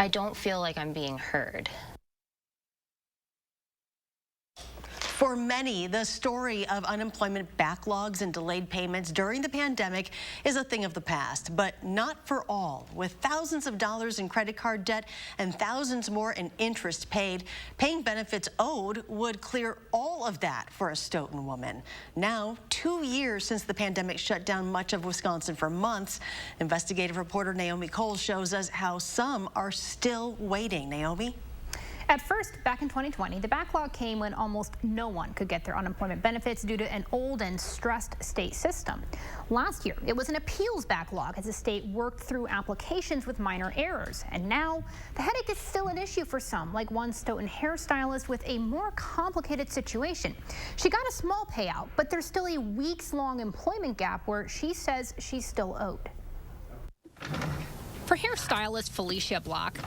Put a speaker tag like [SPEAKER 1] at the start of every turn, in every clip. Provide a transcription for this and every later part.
[SPEAKER 1] I don't feel like I'm being heard.
[SPEAKER 2] For many, the story of unemployment backlogs and delayed payments during the pandemic is a thing of the past, but not for all. With thousands of dollars in credit card debt and thousands more in interest paid, paying benefits owed would clear all of that for a Stoughton woman. Now, 2 years since the pandemic shut down much of Wisconsin for months, investigative reporter Naomi Cole shows us how some are still waiting. Naomi?
[SPEAKER 3] At first, back in 2020, the backlog came when almost no one could get their unemployment benefits due to an old and stressed state system. Last year, it was an appeals backlog as the state worked through applications with minor errors. And now, the headache is still an issue for some, like one Stoughton hairstylist with a more complicated situation. She got a small payout, but there's still a weeks-long employment gap where she says she's still owed. For hairstylist Falicia Block,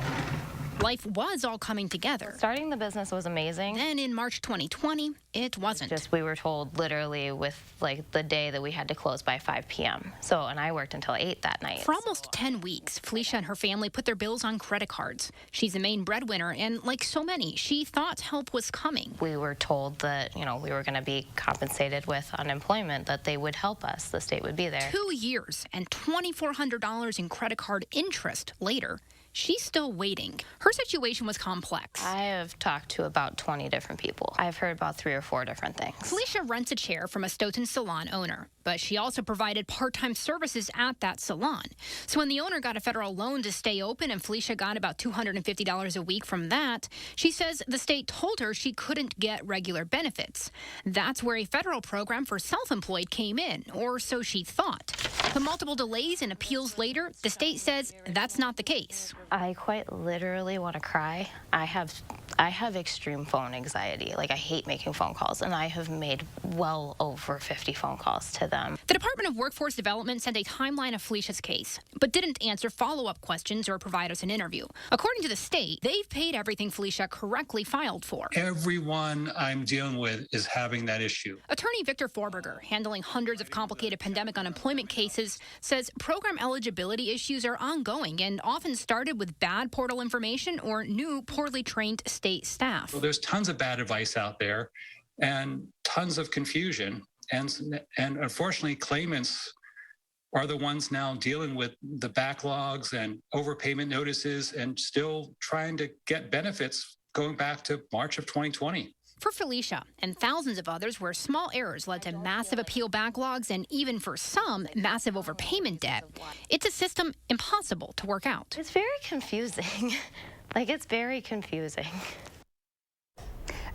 [SPEAKER 3] life was all coming together.
[SPEAKER 1] Starting the business was amazing.
[SPEAKER 3] Then in March 2020, it wasn't.
[SPEAKER 1] Just we were told literally with like the day that we had to close by 5 p.m. And I worked until 8 that night.
[SPEAKER 3] For almost 10 weeks, Falicia and her family put their bills on credit cards. She's the main breadwinner, and like so many, she thought help was coming.
[SPEAKER 1] We were told that, we were going to be compensated with unemployment, that they would help us, the state would be there.
[SPEAKER 3] 2 years and $2,400 in credit card interest later, she's still waiting. Her situation was complex.
[SPEAKER 1] I have talked to about 20 different people. I've heard about 3 or 4 different things.
[SPEAKER 3] Falicia rents a chair from a Stoughton salon owner, but she also provided part-time services at that salon. So when the owner got a federal loan to stay open and Falicia got about $250 a week from that, she says the state told her she couldn't get regular benefits. That's where a federal program for self-employed came in, or so she thought. But multiple delays and appeals later, the state says that's not the case.
[SPEAKER 1] I quite literally want to cry. I have extreme phone anxiety. Like, I hate making phone calls, and I have made well over 50 phone calls to them.
[SPEAKER 3] The Department of Workforce Development sent a timeline of Felicia's case, but didn't answer follow-up questions or provide us an interview. According to the state, they've paid everything Falicia correctly filed for.
[SPEAKER 4] Everyone I'm dealing with is having that issue.
[SPEAKER 3] Attorney Victor Forberger, handling hundreds of complicated pandemic unemployment cases, says program eligibility issues are ongoing and often started with bad portal information or new, poorly trained state staff.
[SPEAKER 4] Well, there's tons of bad advice out there and tons of confusion. And unfortunately, claimants are the ones now dealing with the backlogs and overpayment notices and still trying to get benefits going back to March of 2020.
[SPEAKER 3] For Falicia and thousands of others where small errors led to massive appeal backlogs and even for some, massive overpayment debt, it's a system impossible to work out.
[SPEAKER 1] It's very confusing. It's very confusing.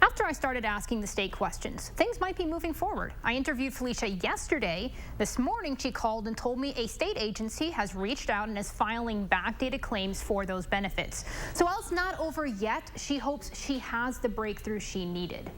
[SPEAKER 3] After I started asking the state questions, things might be moving forward. I interviewed Falicia yesterday. This morning, she called and told me a state agency has reached out and is filing backdated claims for those benefits. So while it's not over yet, she hopes she has the breakthrough she needed.